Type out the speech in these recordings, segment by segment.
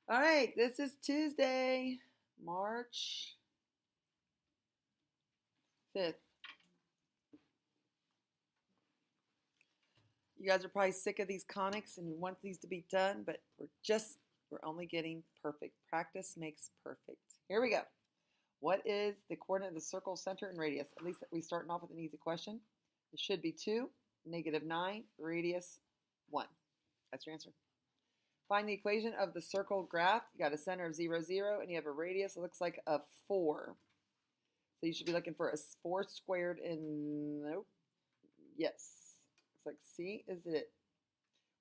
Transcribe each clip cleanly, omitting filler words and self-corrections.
All right, this is Tuesday, March 5th. You guys are probably sick of these conics and you want these to be done, but we're only getting perfect. Practice makes perfect. Here we go. What is the coordinate of the circle, center, and radius? At least we're starting off with an easy question. It should be 2, -9, radius 1. That's your answer. Find the equation of the circle graph. You got a center of 0, 0, and you have a radius. It looks like a 4. So you should be looking for a 4 squared in, nope, yes. Looks like C is it.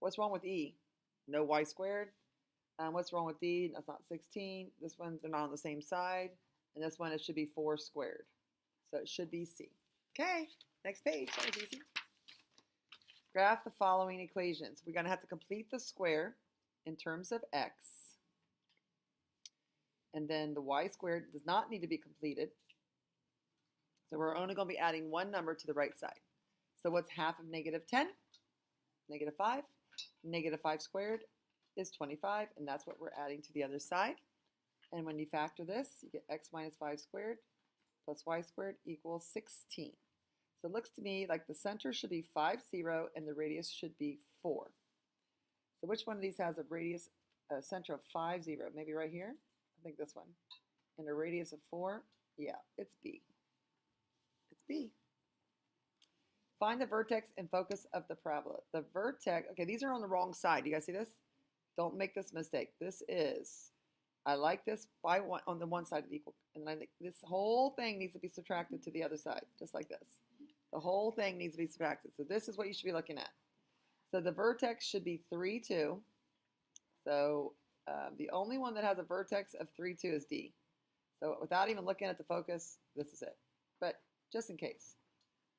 What's wrong with E? No y squared. What's wrong with D? That's not 16. This one, they're not on the same side. And this one, it should be 4 squared. So it should be C. Okay, next page. That was easy. Graph the following equations. We're going to have to complete the square in terms of x. And then the y squared does not need to be completed. So we're only going to be adding one number to the right side. So what's half of -10? -5. -5 squared is 25, and that's what we're adding to the other side. And when you factor this, you get x minus 5 squared plus y squared equals 16. So it looks to me like the center should be 5, 0, and the radius should be 4. So which one of these has a center of 5, 0? Maybe right here? I think this one. And a radius of 4? Yeah, it's B. It's B. Find the vertex and focus of the parabola. The vertex, okay, these are on the wrong side. You guys see this? Don't make this mistake. This is, I like this by one on the one side of the equal. And I think this whole thing needs to be subtracted to the other side, just like this. The whole thing needs to be subtracted. So this is what you should be looking at. So the vertex should be 3, 2. So the only one that has a vertex of 3, 2 is D. So without even looking at the focus, this is it. But just in case.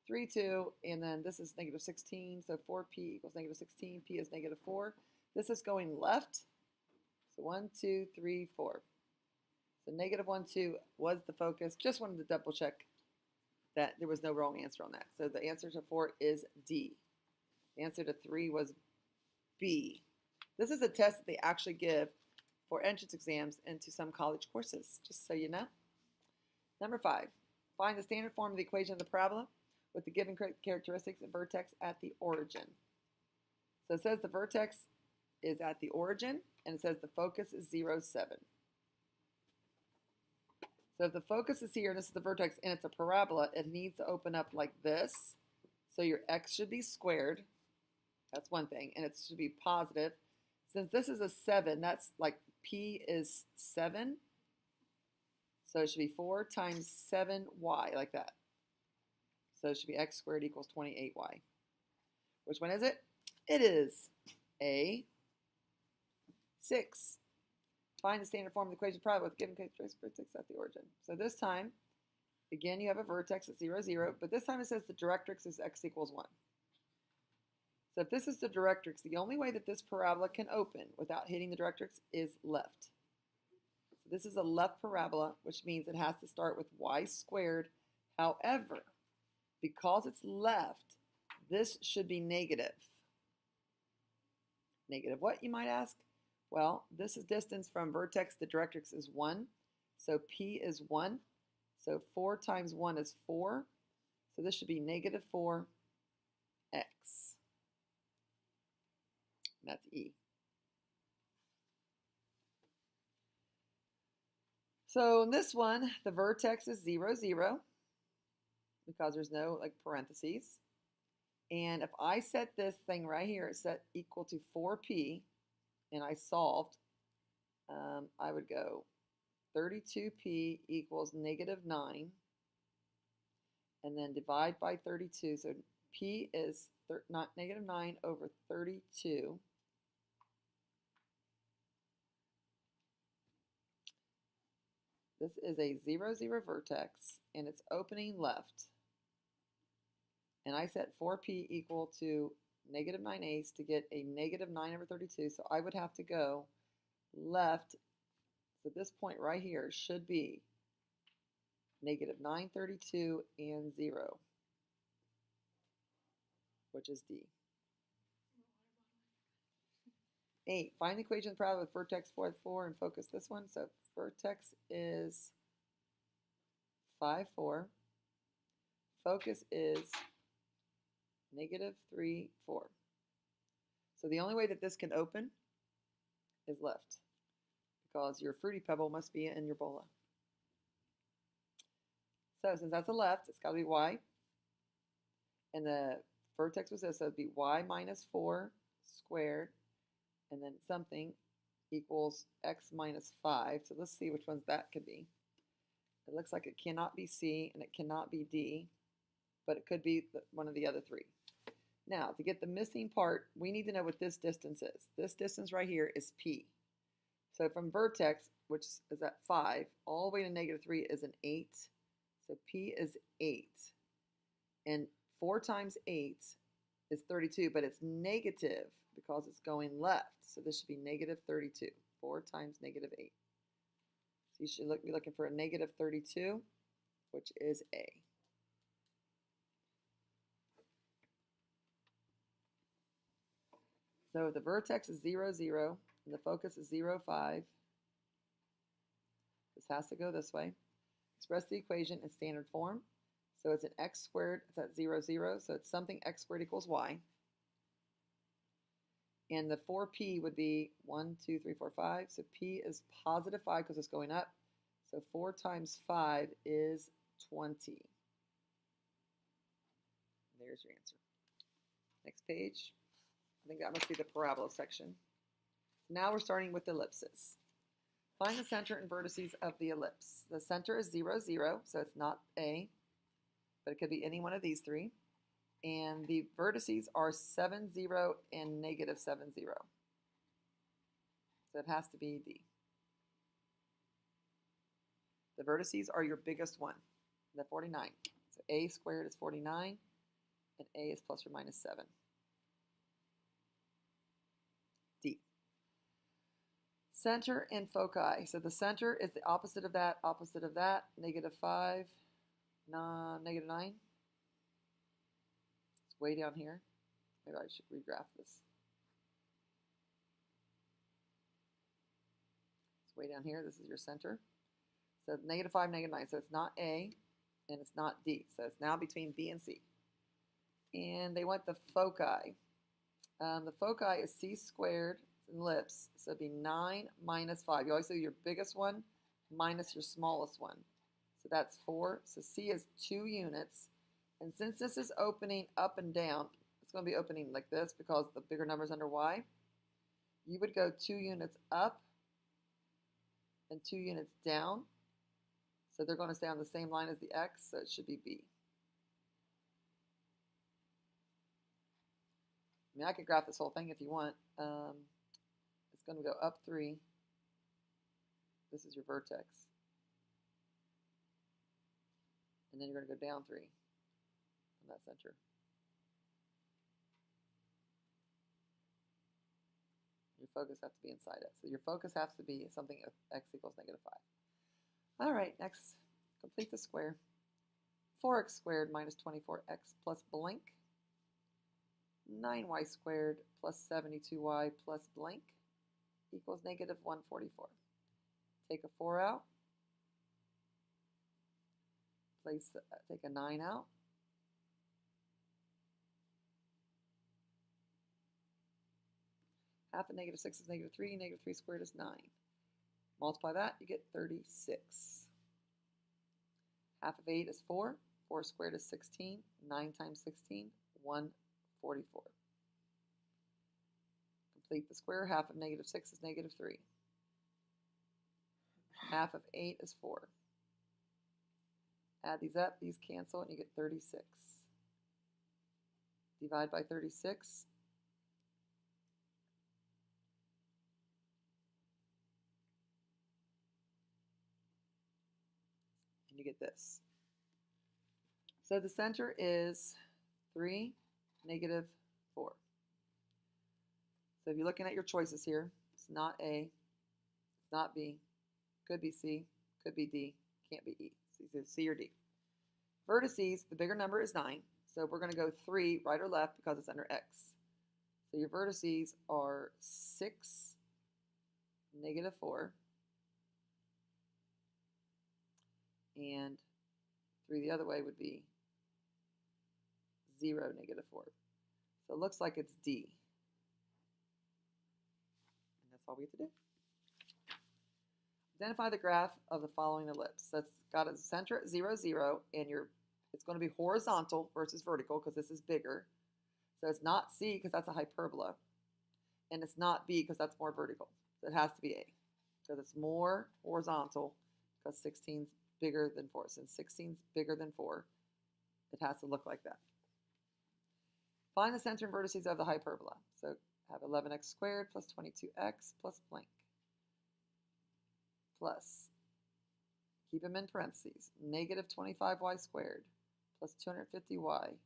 3, 2, and then this is -16, so 4p equals -16, p is -4. This is going left, so 1, 2, 3, 4. So -1, 2 was the focus. Just wanted to double check that there was no wrong answer on that. So the answer to 4 is D. The answer to 3 was B. This is a test that they actually give for entrance exams into some college courses, just so you know. Number 5, find the standard form of the equation of the parabola with the given characteristics and vertex at the origin. So it says the vertex is at the origin, and it says the focus is 0, 7. So if the focus is here, and this is the vertex, and it's a parabola, it needs to open up like this. So your x should be squared. That's one thing, and it should be positive. Since this is a 7, that's like p is 7. So it should be 4 times 7y, like that. So it should be x squared equals 28y. Which one is it? It is A, 6. Find the standard form of the equation of the parabola with given characteristics at the origin. So this time, again, you have a vertex at 0, 0, but this time it says the directrix is x equals 1. So if this is the directrix, the only way that this parabola can open without hitting the directrix is left. So this is a left parabola, which means it has to start with y squared. However, because it's left, this should be negative. Negative what, you might ask? Well, this is distance from vertex to directrix is 1. So P is 1. So 4 times 1 is 4. So this should be -4x. That's E. So in this one, the vertex is 0, 0. Because there's no like parentheses. And if I set this thing right here, it's set equal to 4p, and I solved, I would go 32p equals -9, and then divide by 32. So p is not -9 over 32. This is a 0, 0 vertex, and it's opening left. And I set 4p equal to -9/8 to get a -9 over 32. So I would have to go left. So this point right here should be -9, 32, and 0, which is D. 8. Find the equation of the parabola with vertex 4, 4, and focus this one. So vertex is 5, 4. Focus is -3, 4. So the only way that this can open is left, because your Fruity Pebble must be in your bola. So since that's a left, it's got to be y. And the vertex was this, so it'd be y minus 4 squared, and then something equals x minus 5. So let's see which ones that could be. It looks like it cannot be C and it cannot be D, but it could be one of the other three. Now, to get the missing part, we need to know what this distance is. This distance right here is P. So from vertex, which is at 5, all the way to -3 is an 8. So P is 8. And 4 times 8 is 32, but it's negative because it's going left. So this should be -32. 4 times -8. So you should be looking for a -32, which is A. So the vertex is 0, 0, and the focus is 0, 5. This has to go this way. Express the equation in standard form. So it's an x squared, it's at 0, 0, so it's something x squared equals y. And the 4p would be 1, 2, 3, 4, 5. So p is positive 5 because it's going up. So 4 times 5 is 20. There's your answer. Next page. I think that must be the parabola section. Now we're starting with ellipses. Find the center and vertices of the ellipse. The center is 0, 0, so it's not A, but it could be any one of these three. And the vertices are 7, 0, and -7, 0. So it has to be D. The vertices are your biggest one, the 49. So A squared is 49, and A is plus or minus 7. D. Center and foci. So the center is the opposite of that, -5, -9. It's way down here. Maybe I should regraph this. It's way down here. This is your center. So -5, -9. So it's not A, and it's not D. So it's now between B and C. And they want the foci. The foci is C squared, ellipse, so it'd be 9 minus 5. You always do your biggest one minus your smallest one. So that's 4. So C is 2 units. And since this is opening up and down, it's going to be opening like this because the bigger number is under Y. You would go 2 units up and 2 units down. So they're going to stay on the same line as the X, so it should be B. I mean, I could graph this whole thing if you want. It's going to go up 3. This is your vertex. And then you're going to go down 3 from that center. Your focus has to be inside it. So your focus has to be something x equals -5. All right, next, complete the square. 4x squared minus 24x plus blank. 9y squared plus 72y plus blank equals -144. Take a 4 out. Take a 9 out. Half of -6 is -3. -3 squared is 9. Multiply that, you get 36. Half of 8 is 4. 4 squared is 16. 9 times 16, 144. Complete the square. Half of -6 is -3. Half of 8 is 4. Add these up, these cancel, and you get 36. Divide by 36. And you get this. So the center is 3, -4. So if you're looking at your choices here, it's not A, it's not B, could be C, could be D, can't be E. So it's either C or D. Vertices, the bigger number is 9, so we're going to go 3 right or left because it's under X. So your vertices are 6, -4, and 3 the other way would be 0, -4. So it looks like it's D. And that's all we have to do. Identify the graph of the following ellipse. That's got a center at 0, 0, and it's going to be horizontal versus vertical because this is bigger. So it's not C because that's a hyperbola, and it's not B because that's more vertical. So it has to be A because it's more horizontal because 16 is bigger than 4. Since 16 is bigger than 4, it has to look like that. Find the center and vertices of the hyperbola. So have 11x squared plus 22x plus blank. Plus, keep them in parentheses, -25y squared plus 250y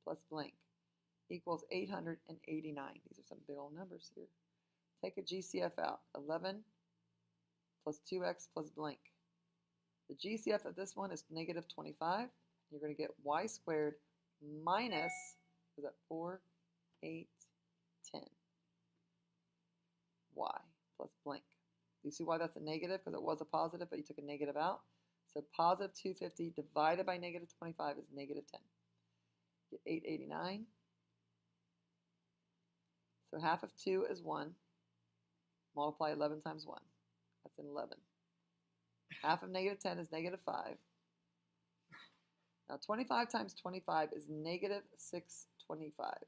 plus blank equals 889. These are some big old numbers here. Take a GCF out. 11 plus 2x plus blank. The GCF of this one is -25. You're going to get y squared minus, is that 4, 8, 10, y plus blank. Do you see why that's a negative? Because it was a positive, but you took a negative out. So positive 250 divided by -25 is -10. Get 889. So half of 2 is 1. Multiply 11 times 1. That's an 11. Half of -10 is -5. Now 25 times 25 is -625.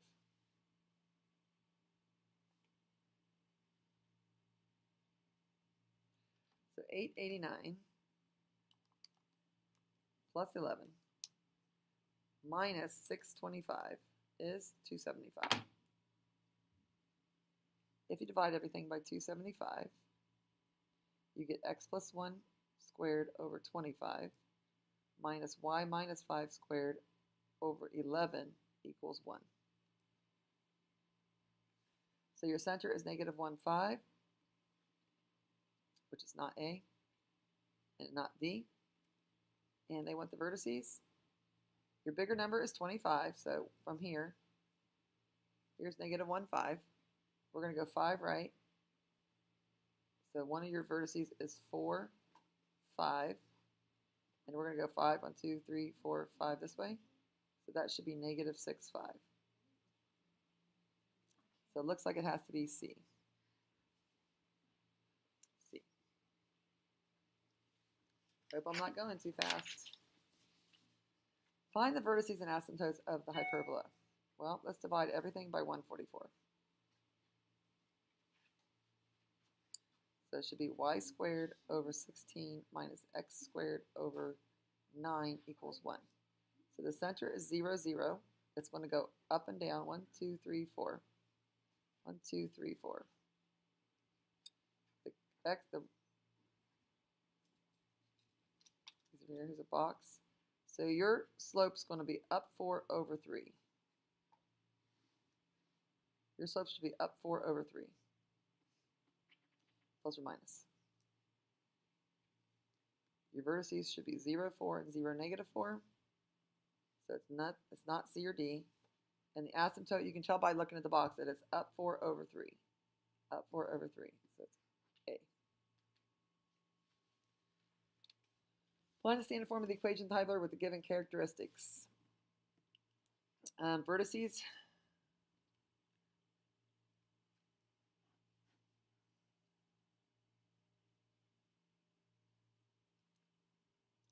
So 889 plus 11 minus 625 is 275. If you divide everything by 275, you get x plus 1 squared over 25 minus y minus 5 squared over 11 equals 1. So your center is -1, 5, which is not A and not D. And they want the vertices. Your bigger number is 25, so from here, here's -1, 5. We're going to go 5 right. So one of your vertices is 4, 5. And we're going to go 5, 1, 2, 3, 4, 5 this way. So that should be -6, 5. So it looks like it has to be C. C. Hope I'm not going too fast. Find the vertices and asymptotes of the hyperbola. Well, let's divide everything by 144. So it should be y squared over 16 minus x squared over 9 equals 1. So the center is 0, 0. It's going to go up and down. 1, 2, 3, 4. 1, 2, 3, 4. Here's a box. So your slope's going to be up 4 over 3. Your slope should be up 4 over 3. Plus or minus. Your vertices should be 0, 4, and 0, -4. So it's not C or D. And the asymptote, you can tell by looking at the box that it's up 4 over 3. Up 4 over 3. So it's A. Find the standard form of the equation Tyler with the given characteristics. Vertices.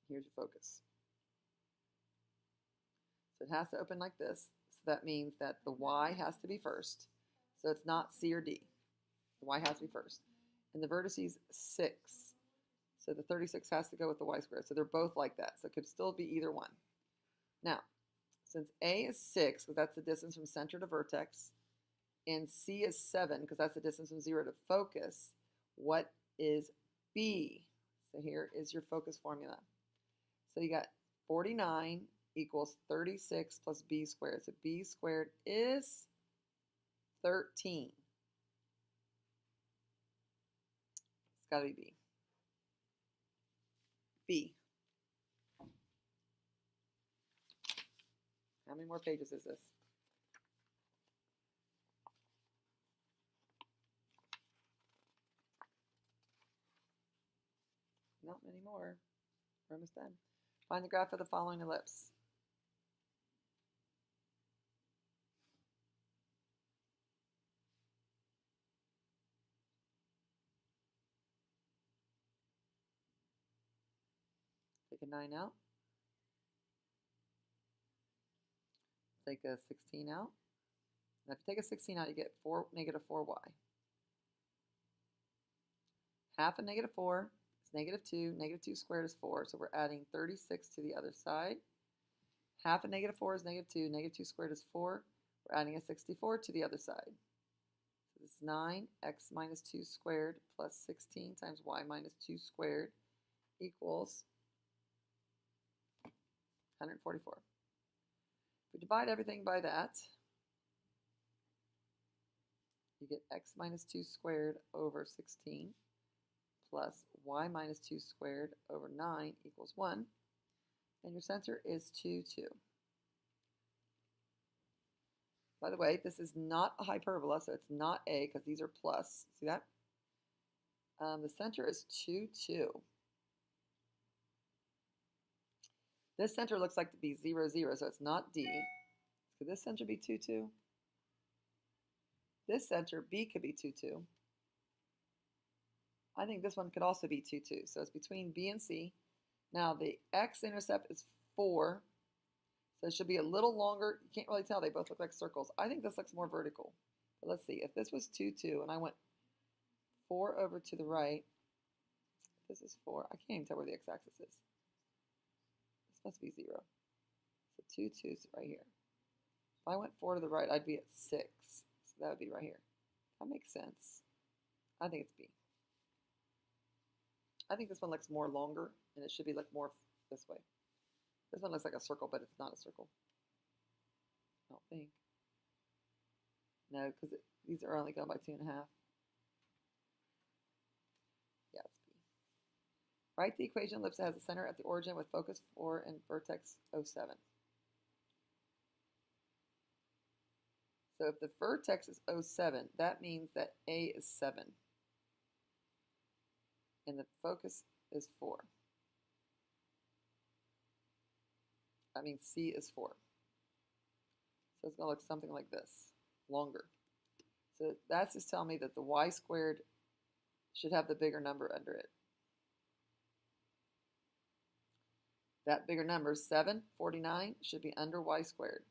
Here's your focus. So it has to open like this. So that means that the y has to be first. So it's not C or D. The y has to be first. And the vertices 6. So the 36 has to go with the y squared. So they're both like that. So it could still be either one. Now, since A is 6, because that's the distance from center to vertex, and C is 7, because that's the distance from 0 to focus, what is B? So here is your focus formula. So you got 49 equals 36 plus B squared. So B squared is 13. It's got to be B. B. How many more pages is this? not many more. We're almost done. Find the graph of the following ellipse. Take a 9 out. Take a 16 out. Now if you take a 16 out, you get negative 4y. Half of negative 4 is negative 2. Negative 2 squared is 4, so we're adding 36 to the other side. Half of negative 4 is negative 2. Negative 2 squared is 4. We're adding a 64 to the other side. So this is 9x minus 2 squared plus 16 times y minus 2 squared equals 144. If we divide everything by that, you get x minus 2 squared over 16 plus y minus 2 squared over 9 equals 1. And your center is 2, 2. By the way, this is not a hyperbola, so it's not a because these are plus. See that? The center is 2, 2. This center looks like to be 0, 0, so it's not D. Could this center be 2, 2? This center, B, could be 2, 2. I think this one could also be 2, 2. So it's between B and C. Now the x-intercept is 4. So it should be a little longer. You can't really tell. They both look like circles. I think this looks more vertical. But let's see. If this was 2, 2, and I went 4 over to the right, this is 4. I can't even tell where the x-axis is. This must be 0. So 2, 2 is right here. If I went 4 to the right, I'd be at 6. So that would be right here. That makes sense. I think it's B. I think this one looks more longer, and it should be like more this way. This one looks like a circle, but it's not a circle. I don't think. No, because these are only going by 2.5. Yeah, it's B. Write the equation ellipse that has a center at the origin with focus 4 and vertex 07. So if the vertex is 07, that means that A is 7. And the focus is 4. That means C is 4. So it's going to look something like this, longer. So that's just telling me that the y squared should have the bigger number under it. That bigger number, 749, should be under y squared.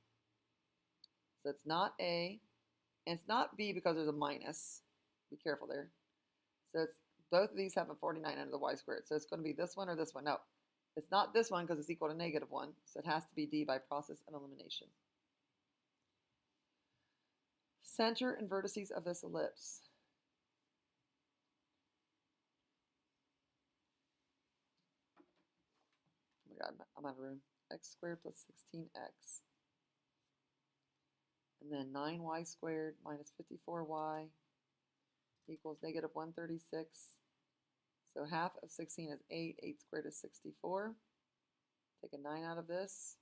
So it's not A, and it's not B because there's a minus. Be careful there. So it's both of these have a 49 under the y squared. So it's going to be this one or this one. No, it's not this one because it's equal to negative 1. So it has to be D by process of elimination. Center and vertices of this ellipse. Oh my God, I'm out of room. X squared plus 16x. And then 9y squared minus 54y equals negative 136. So half of 16 is 8. 8 squared is 64. Take a 9 out of this.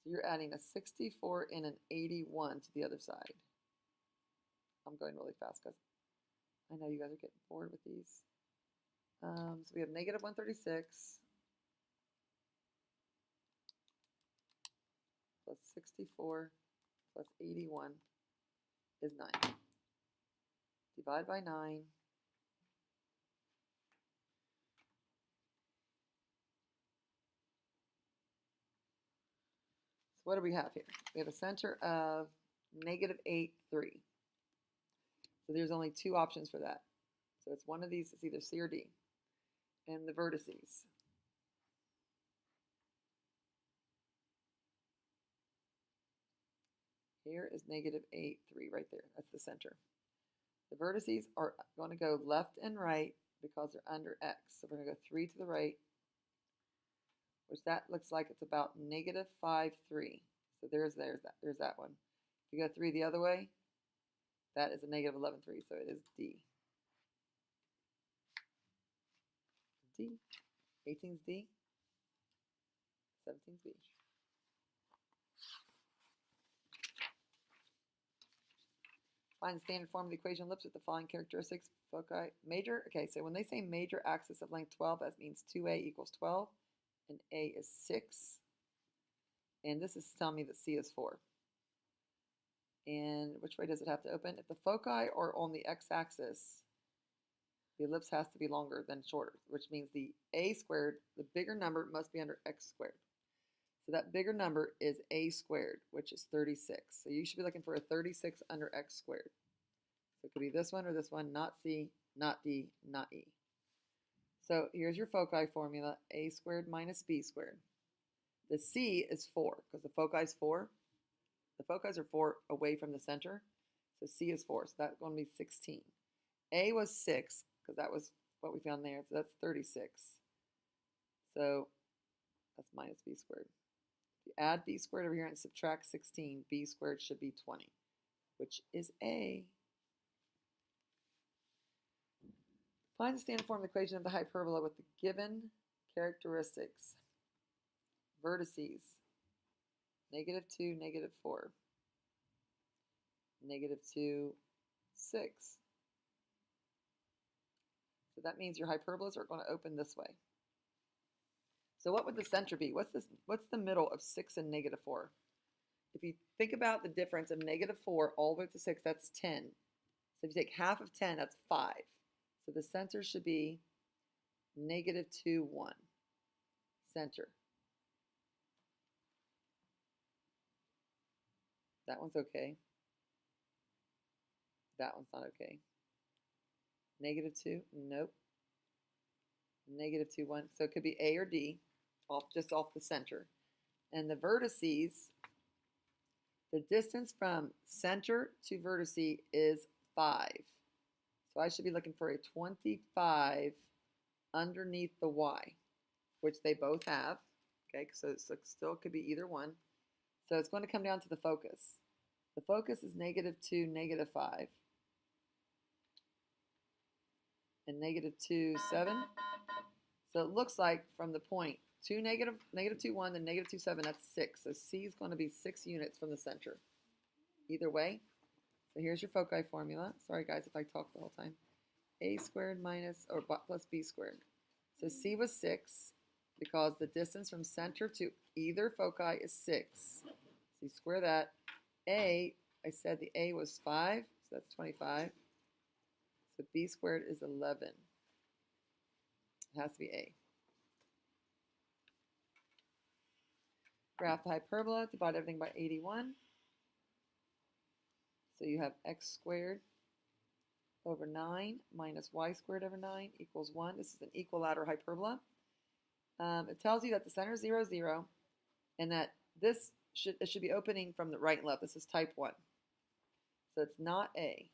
So you're adding a 64 and an 81 to the other side. I'm going really fast because I know you guys are getting bored with these. So we have negative 136 plus 64 plus 81 is 9. Divide by 9. So what do we have here? We have a center of negative 8, 3. So there's only 2 options for that. So it's one of these, it's either C or D. And the vertices. Here is negative 8, 3 right there. That's the center. The vertices are going to go left and right because they're under x. So we're going to go 3 to the right, which that looks like it's about negative 5, 3. So there's that one. If you go 3 the other way, that is a negative 11, 3. So it is D. D. 18's D. 17's B. Find the standard form of the equation ellipse with the following characteristics. Foci, major, okay, so when they say major axis of length 12, that means 2a equals 12, and a is 6. And this is telling me that c is 4. And which way does it have to open? If the foci are on the x-axis, the ellipse has to be longer than shorter, which means the a squared, the bigger number, must be under x squared. So that bigger number is a squared, which is 36. So you should be looking for a 36 under x squared. So it could be this one or this one, not C, not D, not E. So here's your foci formula, a squared minus b squared. The C is 4, because the foci is 4. The foci are 4 away from the center. So C is 4, so that's going to be 16. A was 6, because that was what we found there, so that's 36. So that's minus b squared. If you add b squared over here and subtract 16, b squared should be 20, which is A. Find the standard form of the equation of the hyperbola with the given characteristics. Vertices, -2, -4, -2, 6. So that means your hyperbolas are going to open this way. So what would the center be? What's the middle of 6 and -4? If you think about the difference of -4 all the way to 6, that's 10. So if you take half of 10, that's 5. So the center should be -2, 1. Center. That one's okay. That one's not okay. -2, nope. -2, 1. So it could be A or D, just off the center. And the vertices, the distance from center to vertice is 5. So I should be looking for a 25 underneath the Y, which they both have. Okay, so it still could be either one. So it's going to come down to the focus. The focus is -2, -5. And -2, 7. So it looks like from the point -2, 1, then -2, 7, that's 6. So C is going to be 6 units from the center. Either way. So here's your foci formula. Sorry guys if I talk the whole time. A squared plus B squared. So C was 6 because the distance from center to either foci is 6. So you square that. A, I said the A was 5, so that's 25. So B squared is 11. It has to be A. Graph the hyperbola, divide everything by 81. So you have x squared over 9 minus y squared over 9 equals 1. This is an equilateral hyperbola. It tells you that the center is 0, 0, and that it should be opening from the right and left. This is type 1. So it's not A.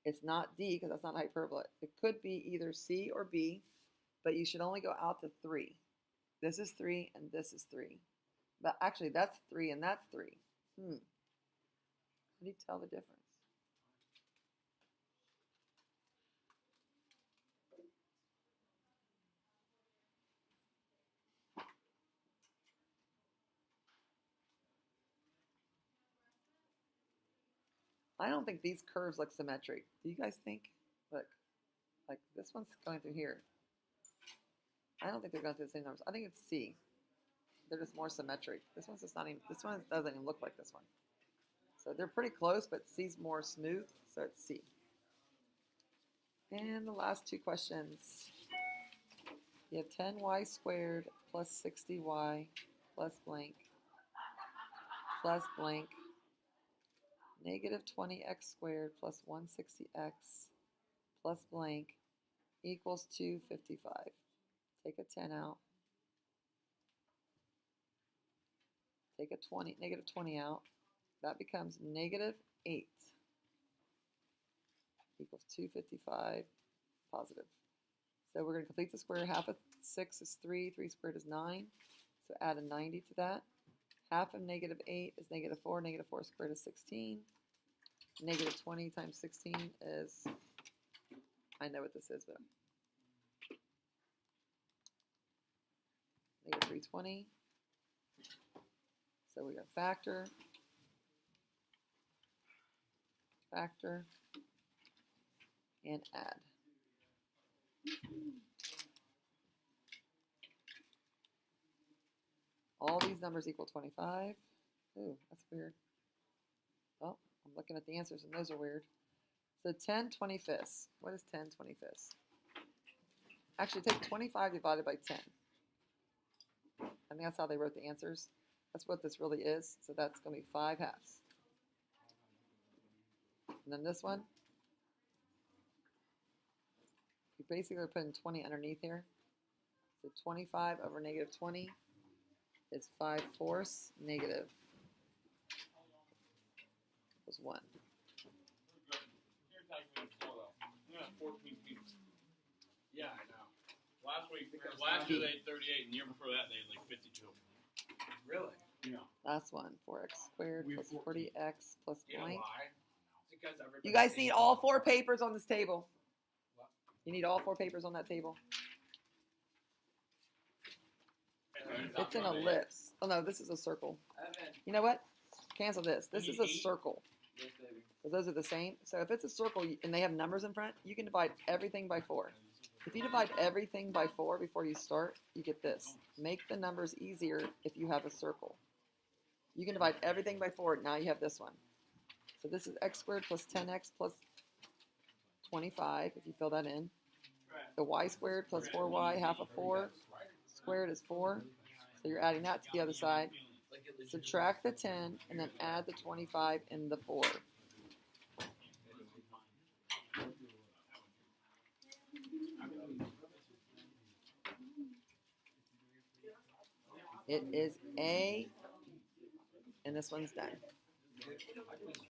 It's not D because that's not hyperbola. It could be either C or B, but you should only go out to 3. This is 3 and this is 3. But actually that's 3 and that's 3. How do you tell the difference? I don't think these curves look symmetric. Do you guys think? Look, like this one's going through here. I don't think they're going through the same numbers. I think it's C. They're just more symmetric. This one's just not even, this one doesn't even look like this one. So they're pretty close, but C's more smooth, so it's C. And the last two questions. You have 10y squared plus 60y plus blank negative 20x squared plus 160x plus blank equals 255. Take a 10 out. Take a negative 20 out. That becomes -8 equals 255 positive. So we're going to complete the square. Half of 6 is 3. 3 squared is 9. So add a 90 to that. Half of -8 is -4. -4 squared is 16. -20 times 16 is, I know what this is, but -320. So we're going to factor. factor, and add. All these numbers equal 25. Ooh, that's weird. Oh, I'm looking at the answers and those are weird. So 10 25ths. What is 10 25ths? Actually, take 25 divided by 10. I think that's how they wrote the answers. That's what this really is. So that's going to be 5 halves. And then this one, you basically are putting 20 underneath here. So 25 over negative 20 is 5/4 negative was 1. Yeah, I know. Last year they had 38, and the year before that they had like 52. Really? Yeah. Last one, 4x squared plus 40x plus blank. Why? Because You guys need all 4 papers on this table. What? You need all 4 papers on that table. It's an ellipse. Oh no, this is a circle. You know what? Cancel this. This is a circle. Because those are the same. So if it's a circle and they have numbers in front, you can divide everything by 4. If you divide everything by 4 before you start, you get this. Make the numbers easier if you have a circle. You can divide everything by 4. Now you have this one. So this is x squared plus 10x plus 25, if you fill that in. The y squared plus 4y, half of 4 squared is 4. So you're adding that to the other side. Subtract the 10 and then add the 25 and the 4. It is A, and this one's done.